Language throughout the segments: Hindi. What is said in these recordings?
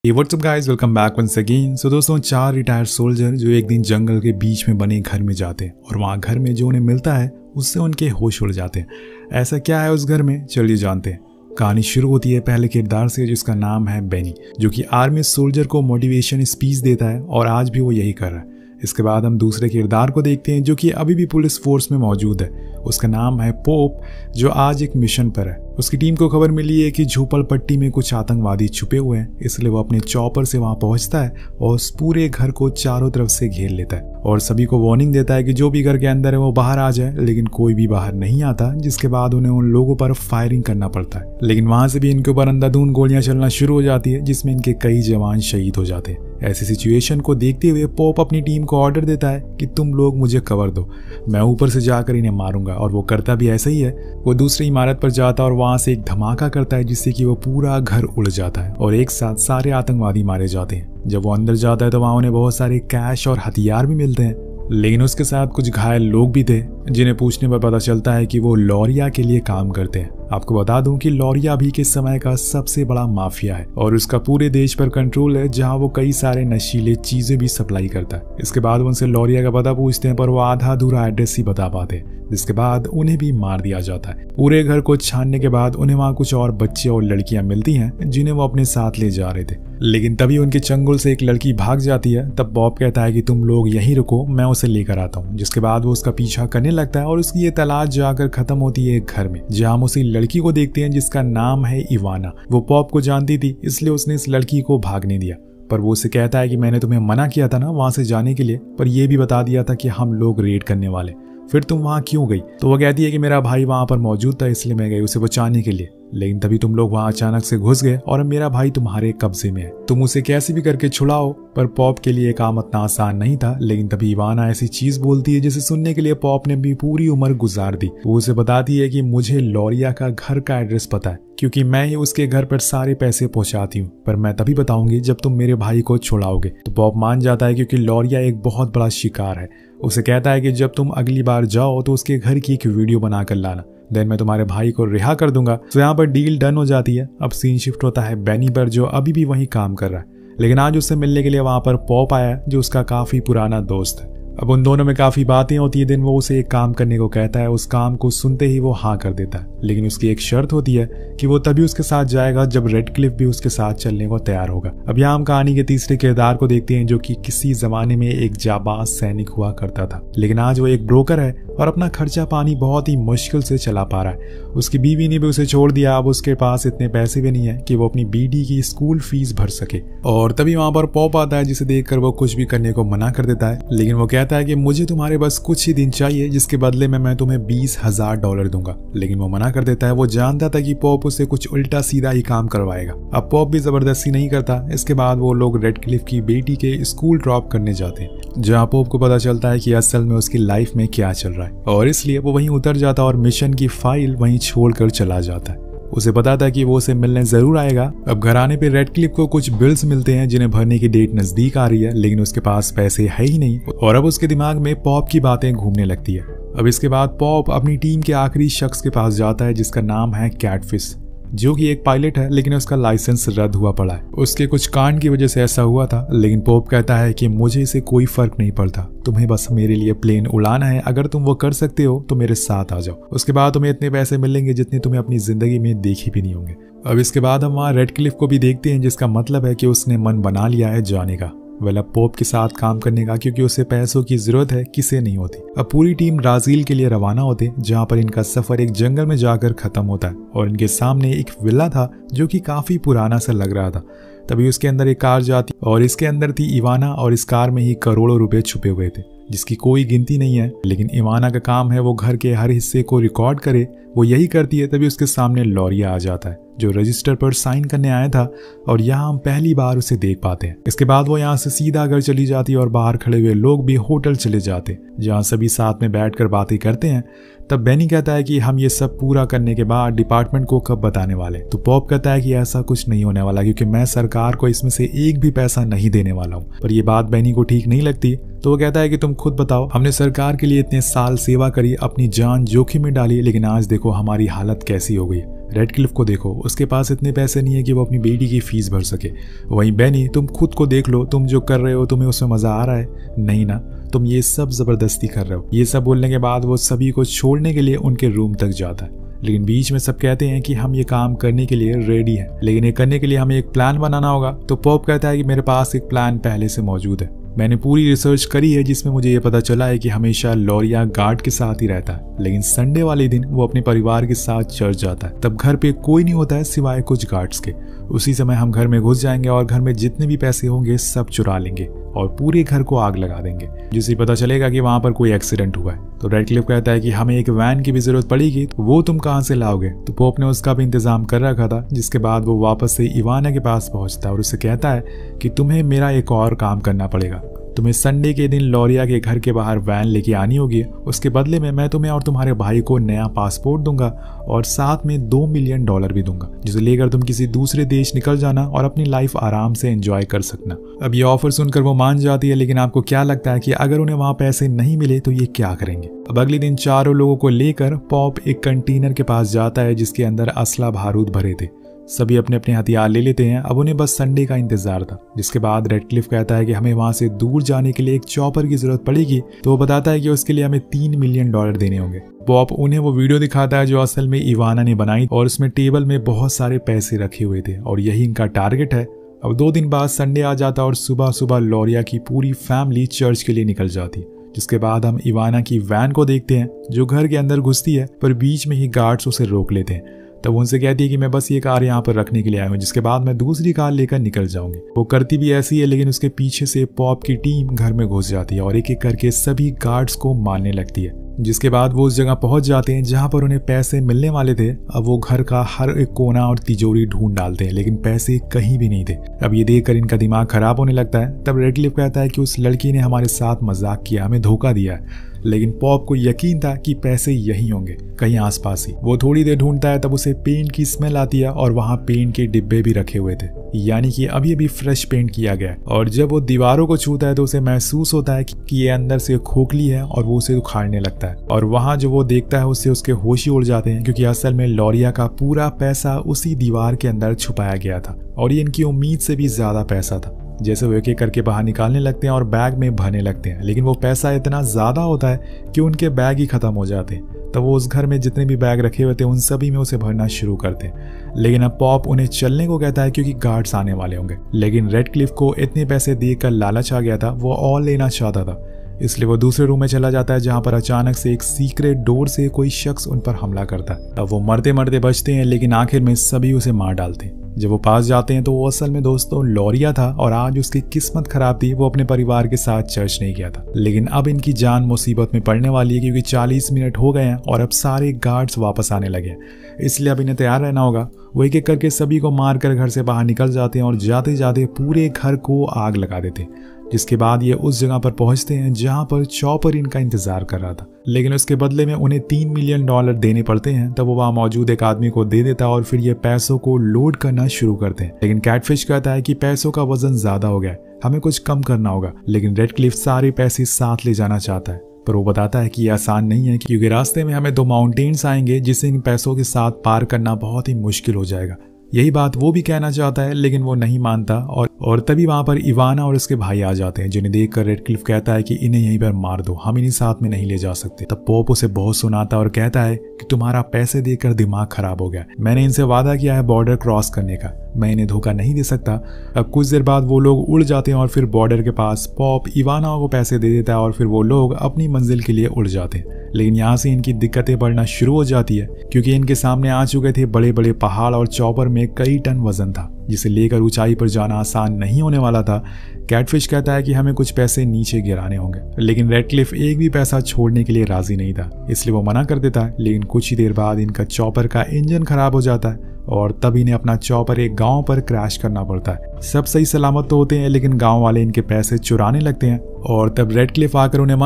Hey, what's up guys, welcome back once again. So दोस्तों, 4 रिटायर्ड सोल्जर जो एक दिन जंगल के बीच में बने घर में जाते हैं और वहाँ घर में जो उन्हें मिलता है उससे उनके होश उड़ जाते हैं। ऐसा क्या है उस घर में, चलिए जानते हैं। कहानी शुरू होती है पहले किरदार से जिसका नाम है बेनी, जो कि आर्मी सोल्जर को मोटिवेशन स्पीच देता है और आज भी वो यही कर रहा है। इसके बाद हम दूसरे किरदार को देखते हैं जो कि अभी भी पुलिस फोर्स में मौजूद है। उसका नाम है पोप, जो आज एक मिशन पर है। उसकी टीम को खबर मिली है कि झोपड़पट्टी में कुछ आतंकवादी छुपे हुए हैं, इसलिए वो अपने चॉपर से वहां पहुंचता है और उस पूरे घर को चारों तरफ से घेर लेता है और सभी को वार्निंग देता है कि जो भी घर के अंदर है वो बाहर आ जाए, लेकिन कोई भी बाहर नहीं आता, जिसके बाद उन्हें उन लोगों पर फायरिंग करना पड़ता है। लेकिन वहां से भी इनके ऊपर अंधाधुंध गोलियां चलना शुरू हो जाती है, जिसमें इनके कई जवान शहीद हो जाते हैं। ऐसी सिचुएशन को देखते हुए पोप अपनी टीम को ऑर्डर देता है कि तुम लोग मुझे कवर दो, मैं ऊपर से जाकर इन्हें मारूंगा। और वो करता भी ऐसा ही है। वो दूसरी इमारत पर जाता है और वहां से एक धमाका करता है जिससे कि वो पूरा घर उड़ जाता है और एक साथ सारे आतंकवादी मारे जाते हैं। जब वो अंदर जाता है तो वहां उन्हें बहुत सारे कैश और हथियार भी मिलते हैं, लेकिन उसके साथ कुछ घायल लोग भी थे जिन्हें पूछने पर पता चलता है कि वो लॉरिया के लिए काम करते हैं। आपको बता दूं कि लॉरिया अभी के समय का सबसे बड़ा माफिया है और उसका पूरे देश पर कंट्रोल है, जहां वो कई सारे नशीले चीजें भी सप्लाई करता है। इसके बाद उनसे लॉरिया का पता पूछते हैं पर वो आधा अधूरा एड्रेस ही बता पाते, जिसके बाद उन्हें भी मार दिया जाता है। पूरे घर को छानने के बाद उन्हें वहां कुछ और बच्चे और लड़कियां मिलती हैं जिन्हें वो अपने साथ ले जा रहे थे, लेकिन तभी उनके चंगुल से एक लड़की भाग जाती है। तब बॉब कहता है कि तुम लोग यहीं रुको, मैं उसे लेकर आता हूँ। जिसके बाद वो उसका पीछा करने लगता है और उसकी ये तलाश जाकर खत्म होती है एक घर में, जहाँ हम उसी लड़की को देखते हैं जिसका नाम है इवाना। वो पॉप को जानती थी, इसलिए उसने इस लड़की को भागने दिया, पर वो उसे कहता है कि मैंने तुम्हें मना किया था ना वहां से जाने के लिए, पर यह भी बता दिया था कि हम लोग रेड करने वाले, फिर तुम वहां क्यों गई? तो वो कहती है कि मेरा भाई वहां पर मौजूद था, इसलिए मैं गई उसे बचाने के लिए, लेकिन तभी तुम लोग वहां अचानक से घुस गए और मेरा भाई तुम्हारे कब्जे में है। तुम उसे कैसे भी करके छुड़ाओ। पर पॉप के लिए काम इतना आसान नहीं था, लेकिन तभी इवाना ऐसी चीज बोलती है जिसे सुनने के लिए पॉप ने भी पूरी उम्र गुजार दी। वो उसे बताती है कि मुझे लॉरिया का घर का एड्रेस पता है, क्योंकि मैं ही उसके घर पर सारे पैसे पहुंचाती हूँ, पर मैं तभी बताऊंगी जब तुम मेरे भाई को छुड़ाओगे। तो पॉप मान जाता है क्योंकि लॉरिया एक बहुत बड़ा शिकार है। उसे कहता है कि जब तुम अगली बार जाओ तो उसके घर की एक वीडियो बनाकर लाना, देन मैं तुम्हारे भाई को रिहा कर दूंगा। तो यहाँ पर डील डन हो जाती है। अब सीन शिफ्ट होता है बेनी पर, जो अभी भी वहीं काम कर रहा है, लेकिन आज उससे मिलने के लिए वहां पर पॉप आया जो उसका काफी पुराना दोस्त है। अब उन दोनों में काफी बातें होती है। दिन वो उसे एक काम करने को कहता है, उस काम को सुनते ही वो हाँ कर देता है, लेकिन उसकी एक शर्त होती है कि वो तभी उसके साथ जाएगा जब रेड क्लिफ भी उसके साथ चलने को तैयार होगा। अब यहाँ हम कहानी के तीसरे किरदार को देखते हैं, जो कि किसी जमाने में एक जाबाज सैनिक हुआ करता था, लेकिन आज वो एक ब्रोकर है और अपना खर्चा पानी बहुत ही मुश्किल से चला पा रहा है। उसकी बीवी ने भी उसे छोड़ दिया। अब उसके पास इतने पैसे भी नहीं है कि वो अपनी बीडी की स्कूल फीस भर सके। और तभी वहां पर पॉप आता है, जिसे देखकर वो कुछ भी करने को मना कर देता है, लेकिन वो कहता है कि मुझे तुम्हारे बस कुछ ही दिन चाहिए, जिसके बदले में मैं तुम्हें $20,000 दूंगा। लेकिन वो मना कर देता है। वो जानता था कि पॉप उससे कुछ उल्टा सीधा ही काम करवाएगा। अब पॉप भी जबरदस्ती नहीं करता। इसके बाद वो लोग रेड क्लिफ की बेटी के स्कूल ड्रॉप करने जाते हैं, जहाँ पॉप को पता चलता है कि असल में उसकी लाइफ में क्या चल रहा है, और इसलिए वो वहीं उतर जाता और मिशन की फाइल वहीं छोड़कर चला जाता है। उसे पता था कि वो उसे मिलने जरूर आएगा। अब घर आने पे रेड क्लिफ को कुछ बिल्स मिलते हैं जिन्हें भरने की डेट नजदीक आ रही है, लेकिन उसके पास पैसे है ही नहीं और अब उसके दिमाग में पॉप की बातें घूमने लगती है। अब इसके बाद पॉप अपनी टीम के आखिरी शख्स के पास जाता है जिसका नाम है कैटफिश, जो कि एक पायलट है, लेकिन उसका लाइसेंस रद्द हुआ पड़ा है। उसके कुछ कांड की वजह से ऐसा हुआ था, लेकिन पोप कहता है कि मुझे इसे कोई फर्क नहीं पड़ता, तुम्हें बस मेरे लिए प्लेन उड़ाना है, अगर तुम वो कर सकते हो तो मेरे साथ आ जाओ। उसके बाद तुम्हें इतने पैसे मिलेंगे जितने तुम्हें अपनी जिंदगी में देखे भी नहीं होंगे। अब इसके बाद हम वहाँ रेड क्लिफ को भी देखते हैं, जिसका मतलब है कि उसने मन बना लिया है जाने का, अब पोप के साथ काम करने का, क्योंकि उसे पैसों की जरूरत है, किसे नहीं होती। अब पूरी टीम ब्राजील के लिए रवाना होते, जहां पर इनका सफर एक जंगल में जाकर खत्म होता है और इनके सामने एक विला था जो कि काफी पुराना सा लग रहा था। तभी उसके अंदर एक कार जाती और इसके अंदर थी इवाना, और इस कार में ही करोड़ों रुपए छुपे हुए थे, जिसकी कोई गिनती नहीं है। लेकिन इवाना का काम है वो घर के हर हिस्से को रिकॉर्ड करे, वो यही करती है। तभी उसके सामने लॉरिया आ जाता है, जो रजिस्टर पर साइन करने आया था, और यहाँ हम पहली बार उसे देख पाते हैं। इसके बाद वो यहाँ से सीधा घर चली जाती है और बाहर खड़े हुए लोग भी होटल चले जाते, जहाँ सभी साथ में बैठकर बातें करते हैं। तब बेनी कहता है कि हम ये सब पूरा करने के बाद डिपार्टमेंट को कब बताने वाले। तो पॉप कहता है कि ऐसा कुछ नहीं होने वाला, क्योंकि मैं सरकार को इसमें से एक भी पैसा नहीं देने वाला हूँ। पर यह बात बेनी को ठीक नहीं लगती, तो वो कहता है कि तुम खुद बताओ, हमने सरकार के लिए इतने साल सेवा करी, अपनी जान जोखिम में डाली, लेकिन आज देखो हमारी हालत कैसी हो गई। रेडक्लिफ को देखो, उसके पास इतने पैसे नहीं है कि वो अपनी बेटी की फीस भर सके। वहीं बेनी, तुम खुद को देख लो, तुम जो कर रहे हो तुम्हें उसमें मजा आ रहा है? नहीं ना, तुम ये सब जबरदस्ती कर रहे हो। ये सब बोलने के बाद वो सभी को छोड़ने के लिए उनके रूम तक जाता है, लेकिन बीच में सब कहते हैं कि हम ये काम करने के लिए रेडी हैं, लेकिन ये करने के लिए हमें एक प्लान बनाना होगा। तो पॉप कहता है कि मेरे पास एक प्लान पहले से मौजूद है, मैंने पूरी रिसर्च करी है जिसमें मुझे ये पता चला है कि हमेशा लॉरिया गार्ड के साथ ही रहता है, लेकिन संडे वाले दिन वो अपने परिवार के साथ चर्च जाता है। तब घर पे कोई नहीं होता है सिवाय कुछ गार्ड्स के। उसी समय हम घर में घुस जाएंगे और घर में जितने भी पैसे होंगे सब चुरा लेंगे और पूरे घर को आग लगा देंगे, जिससे पता चलेगा कि वहां पर कोई एक्सीडेंट हुआ है। तो रेडक्लिफ कहता है कि हमें एक वैन की भी जरूरत पड़ेगी, तो वो तुम कहां से लाओगे? तो पोप ने उसका भी इंतजाम कर रखा था, जिसके बाद वो वापस से इवाना के पास पहुंचता है और उससे कहता है कि तुम्हें मेरा एक और काम करना पड़ेगा, तुम्हें संडे के दिन लॉरिया के घर के बाहर वैन लेके आनी होगी। उसके बदले में मैं तुम्हें और तुम्हारे भाई को नया पासपोर्ट दूंगा और साथ में $2 मिलियन भी दूंगा, जिसे लेकर तुम किसी दूसरे देश निकल जाना और अपनी लाइफ आराम से एंजॉय कर सकना। अब ये ऑफर सुनकर वो मान जाती है, लेकिन आपको क्या लगता है कि अगर उन्हें वहां पैसे नहीं मिले तो ये क्या करेंगे? अब अगले दिन चारों लोगों को लेकर पॉप एक कंटेनर के पास जाता है जिसके अंदर असला बारूद भरे थे। सभी अपने अपने हथियार ले लेते हैं। अब उन्हें बस संडे का इंतजार था, जिसके बाद रेडक्लिफ कहता है कि हमें वहां से दूर जाने के लिए एक चॉपर की जरूरत पड़ेगी। तो वो बताता है कि उसके लिए हमें $3 मिलियन देने होंगे। पॉप उन्हें वो वीडियो दिखाता है जो असल में इवाना ने बनाई और उसमें टेबल में बहुत सारे पैसे रखे हुए थे और यही इनका टारगेट है। अब 2 दिन बाद संडे आ जाता और सुबह सुबह लॉरिया की पूरी फैमिली चर्च के लिए निकल जाती, जिसके बाद हम इवाना की वैन को देखते हैं जो घर के अंदर घुसती है, पर बीच में ही गार्ड्स उसे रोक लेते हैं। तब उनसे कहती है कि मैं बस ये कार यहाँ पर रखने के लिए आया हूँ, जिसके बाद मैं दूसरी कार लेकर निकल जाऊंगी। वो करती भी ऐसी है, लेकिन उसके पीछे से पॉप की टीम घर में घुस जाती है और एक एक करके सभी गार्ड्स को मारने लगती है। जिसके बाद वो उस जगह पहुंच जाते हैं जहां पर उन्हें पैसे मिलने वाले थे। अब वो घर का हर एक कोना और तिजोरी ढूंढ डालते हैं, लेकिन पैसे कहीं भी नहीं थे। अब ये देखकर इनका दिमाग खराब होने लगता है। तब रेडक्लिफ कहता है कि उस लड़की ने हमारे साथ मजाक किया, हमें धोखा दिया है, लेकिन पॉप को यकीन था कि पैसे यहीं होंगे, कहीं आसपास ही। वो थोड़ी देर ढूंढता है, तब उसे पेंट की स्मेल आती है और वहां पेंट के डिब्बे भी रखे हुए थे, यानी कि अभी अभी फ्रेश पेंट किया गया है। और जब वो दीवारों को छूता है तो उसे महसूस होता है कि ये अंदर से खोखली है और वो उसे उखाड़ने लगता है। और वहां जो वो देखता है उससे उसके होश ही उड़ जाते हैं, क्योंकि असल में लॉरिया का पूरा पैसा उसी दीवार के अंदर छुपाया गया था और ये इनकी उम्मीद से भी ज्यादा पैसा था। जैसे वो एक एक करके बाहर निकालने लगते हैं और बैग में भरने लगते हैं, लेकिन वो पैसा इतना ज्यादा होता है कि उनके बैग ही खत्म हो जाते हैं। तब वो उस घर में जितने भी बैग रखे हुए थे उन सभी में उसे भरना शुरू करते हैं। लेकिन अब पॉप उन्हें चलने को कहता है क्योंकि गार्ड्स आने वाले होंगे। लेकिन रेडक्लिफ को इतने पैसे देकर लालच आ गया था, वो और लेना चाहता था, इसलिए वो दूसरे रूम में चला जाता है जहां पर अचानक से एक सीक्रेट डोर से कोई शख्स उन पर हमला करता है। अब वो मरते मरते बचते हैं, लेकिन आखिर में सभी उसे मार डालते हैं। जब वो पास जाते हैं तो वो असल में दोस्तों लॉरिया था और आज उसकी किस्मत खराब थी, वो अपने परिवार के साथ चर्च नहीं गया था। लेकिन अब इनकी जान मुसीबत में पड़ने वाली है, क्योंकि 40 मिनट हो गए हैं और अब सारे गार्ड्स वापस आने लगे हैं, इसलिए अब इन्हें तैयार रहना होगा। वो एक एक करके सभी को मारकर घर से बाहर निकल जाते हैं और जाते जाते पूरे घर को आग लगा देते हैं। जिसके बाद ये उस जगह पर पहुंचते हैं जहां पर चॉपर इनका इंतजार कर रहा था, लेकिन उसके बदले में उन्हें $3 मिलियन देने पड़ते हैं। तब वो वहां मौजूद एक आदमी को दे देता है और फिर ये पैसों को लोड करना शुरू करते हैं। लेकिन कैटफिश कहता है कि पैसों का वजन ज्यादा हो गया है, हमें कुछ कम करना होगा। लेकिन रेडक्लिफ सारे पैसे साथ ले जाना चाहता है, पर वो बताता है कि ये आसान नहीं है, क्योंकि रास्ते में हमें 2 माउंटेन्स आएंगे जिसे इन पैसों के साथ पार करना बहुत ही मुश्किल हो जाएगा। यही बात वो भी कहना चाहता है, लेकिन वो नहीं मानता। और तभी वहां पर इवाना और उसके भाई आ जाते हैं, जिन्हें देखकर रेडक्लिफ कहता है कि इन्हें यहीं पर मार दो, हम इन्हें साथ में नहीं ले जा सकते। तब पॉप उसे बहुत सुनाता और कहता है कि तुम्हारा पैसे देकर दिमाग खराब हो गया, मैंने इनसे वादा किया है बॉर्डर क्रॉस करने का, मैं इन्हें धोखा नहीं दे सकता। अब कुछ देर बाद वो लोग उड़ जाते हैं और फिर बॉर्डर के पास पॉप इवाना को पैसे दे देता है और फिर वो लोग अपनी मंजिल के लिए उड़ जाते हैं। लेकिन यहाँ से इनकी दिक्कतें बढ़ना शुरू हो जाती है, क्योंकि इनके सामने आ चुके थे बड़े बड़े पहाड़ और चॉपर में कई टन वजन था, जिसे लेकर ऊंचाई पर जाना आसान नहीं होने वाला था। कैटफिश कहता है कि हमें कुछ पैसे नीचे गिराने होंगे, लेकिन रेडक्लिफ एक भी पैसा छोड़ने के लिए राजी नहीं था, इसलिए वो मना कर देता है। लेकिन कुछ ही देर बाद इनका चॉपर का इंजन खराब हो जाता है और तब इन्हें अपना चॉपर एक गांव पर क्रैश करना पड़ता है। सब सही सलामत तो होते हैं, लेकिन गांव वाले इनके पैसे चुराने लगते हैं और तब रेडक्लिफ आकर उन्हें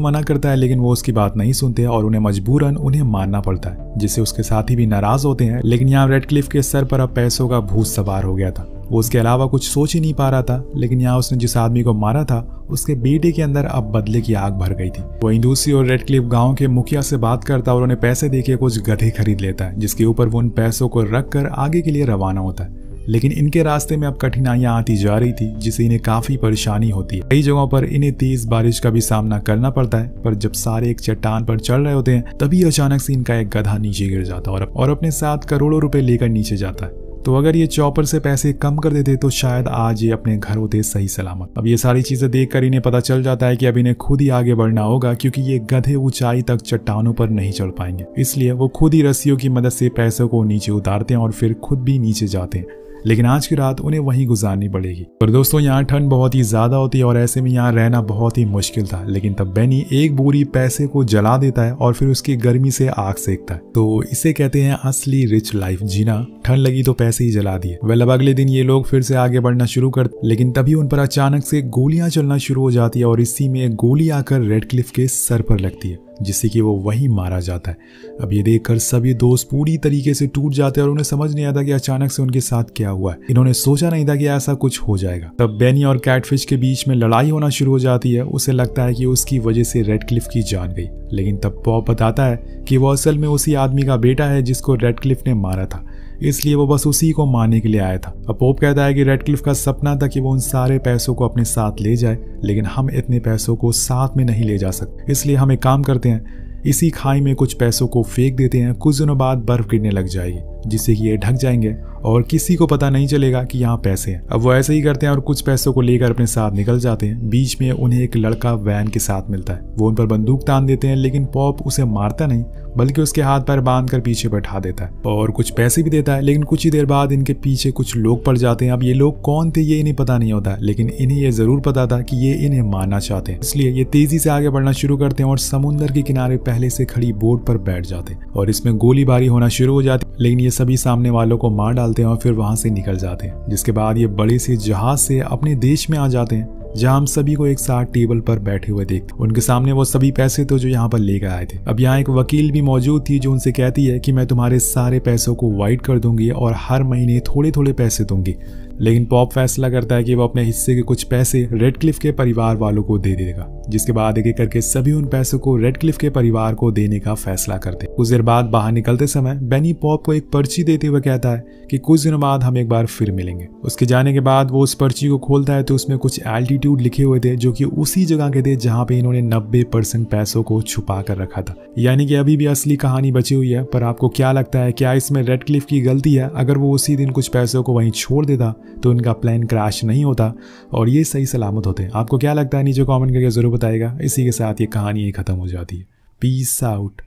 मना करता है, लेकिन वो उसकी बात नहीं सुनते और उन्हें मजबूरन उन्हें मारना पड़ता है, जिससे उसके साथी भी नाराज होते हैं। लेकिन यहाँ रेडक्लिफ के सर पर अब पैसों का भूत सवार हो गया था वो उसके अलावा कुछ सोच ही नहीं पा रहा था, लेकिन यहाँ उसने जिस आदमी को मारा था उसके बेटे के अंदर अब बदले की आग भर गई थी। वहीं दूसरी ओर रेडक्लिफ गांव के मुखिया से बात करता और उन्हें पैसे देके कुछ गधे खरीद लेता है, जिसके ऊपर वो उन पैसों को रख कर आगे के लिए रवाना होता है। लेकिन इनके रास्ते में अब कठिनाइयां आती जा रही थी, जिससे इन्हें काफी परेशानी होती है। कई जगहों पर इन्हें तेज बारिश का भी सामना करना पड़ता है, पर जब सारे एक चट्टान पर चढ़ रहे होते हैं तभी अचानक से इनका एक गधा नीचे गिर जाता है और अपने साथ करोड़ों रुपए लेकर नीचे जाता है। तो अगर ये चॉपर से पैसे कम कर देते तो शायद आज ये अपने घर होते सही सलामत। अब ये सारी चीजें देखकर इन्हें पता चल जाता है कि अब इन्हें खुद ही आगे बढ़ना होगा, क्योंकि ये गधे ऊंचाई तक चट्टानों पर नहीं चढ़ पाएंगे। इसलिए वो खुद ही रस्सियों की मदद से पैसों को नीचे उतारते हैं और फिर खुद भी नीचे जाते हैं। लेकिन आज की रात उन्हें वहीं गुजारनी पड़ेगी। पर दोस्तों यहाँ ठंड बहुत ही ज्यादा होती है और ऐसे में यहाँ रहना बहुत ही मुश्किल था। लेकिन तब बेनी एक बोरी पैसे को जला देता है और फिर उसकी गर्मी से आग सेकता है। तो इसे कहते हैं असली रिच लाइफ जीना। ठंड लगी तो पैसे ही जला दिए। वेल अब अगले दिन ये लोग फिर से आगे बढ़ना शुरू कर, लेकिन तभी उन पर अचानक से गोलियां चलना शुरू हो जाती है और इसी में एक गोली आकर रेडक्लिफ के सर पर लगती है, जिससे कि वो वहीं मारा जाता है। अब ये देखकर सभी दोस्त पूरी तरीके से टूट जाते हैं और उन्हें समझ नहीं आता कि अचानक से उनके साथ क्या हुआ है। इन्होंने सोचा नहीं था कि ऐसा कुछ हो जाएगा। तब बेनी और कैटफिश के बीच में लड़ाई होना शुरू हो जाती है। उसे लगता है कि उसकी वजह से रेडक्लिफ की जान गई, लेकिन तब पॉप बताता है कि वो असल में उसी आदमी का बेटा है जिसको रेडक्लिफ ने मारा था, इसलिए वो बस उसी को मारने के लिए आया था। अब पॉप कहता है कि रेडक्लिफ का सपना था कि वो उन सारे पैसों को अपने साथ ले जाए, लेकिन हम इतने पैसों को साथ में नहीं ले जा सकते। इसलिए हम एक काम करते हैं, इसी खाई में कुछ पैसों को फेंक देते हैं। कुछ दिनों बाद बर्फ गिरने लग जाएगी, जिससे कि ये ढक जाएंगे और किसी को पता नहीं चलेगा कि यहाँ पैसे हैं। अब वो ऐसे ही करते हैं और कुछ पैसों को लेकर अपने साथ निकल जाते हैं। बीच में उन्हें एक लड़का वैन के साथ मिलता है। वो उन पर बंदूक तान देते हैं, लेकिन पॉप उसे मारता नहीं बल्कि उसके हाथ पैर बांधकर पीछे बैठा देता है और कुछ पैसे भी देता है। लेकिन कुछ ही देर बाद इनके पीछे कुछ लोग पड़ जाते हैं। अब ये लोग कौन थे ये इन्हें पता नहीं होता, लेकिन इन्हें ये जरूर पता था कि ये इन्हें मारना चाहते हैं। इसलिए ये तेजी से आगे बढ़ना शुरू करते हैं और समुद्र के किनारे पहले से खड़ी बोट पर बैठ जाते हैं और इसमें गोलीबारी होना शुरू हो जाती है। लेकिन ये सभी सामने वालों को मार डालते हैं और फिर वहां से निकल जाते हैं। जिसके बाद ये बड़े से जहाज से अपने देश में आ जाते हैं, जहां हम सभी को एक साथ टेबल पर बैठे हुए देखते। उनके सामने वो सभी पैसे थे जो यहाँ पर लेकर आए थे। अब यहाँ एक वकील भी मौजूद थी जो उनसे कहती है कि मैं तुम्हारे सारे पैसों को वाइट कर दूंगी और हर महीने थोड़े थोड़े पैसे दूंगी। लेकिन पॉप फैसला करता है कि वो अपने हिस्से के कुछ पैसे रेडक्लिफ के परिवार वालों को दे देगा। जिसके बाद एक एक करके सभी उन पैसों को रेडक्लिफ के परिवार को देने का फैसला करते हैं। कुछ देर बाद बाहर निकलते समय बेनी पॉप को एक पर्ची देते हुए कहता है कि कुछ दिनों बाद हम एक बार फिर मिलेंगे। उसके जाने के बाद वो उस पर्ची को खोलता है तो उसमें कुछ एल्टीट्यूड लिखे हुए थे, जो कि उसी जगह के थे जहाँ पे इन्होंने 90% पैसों को छुपा कर रखा था। यानी कि अभी भी असली कहानी बची हुई है। पर आपको क्या लगता है, क्या इसमें रेडक्लिफ की गलती है? अगर वो उसी दिन कुछ पैसों को वहीं छोड़ देता तो उनका प्लान क्रैश नहीं होता और ये सही सलामत होते। आपको क्या लगता है नीचे कमेंट करके जरूर बताइएगा। इसी के साथ ये कहानी खत्म हो जाती है। Peace out.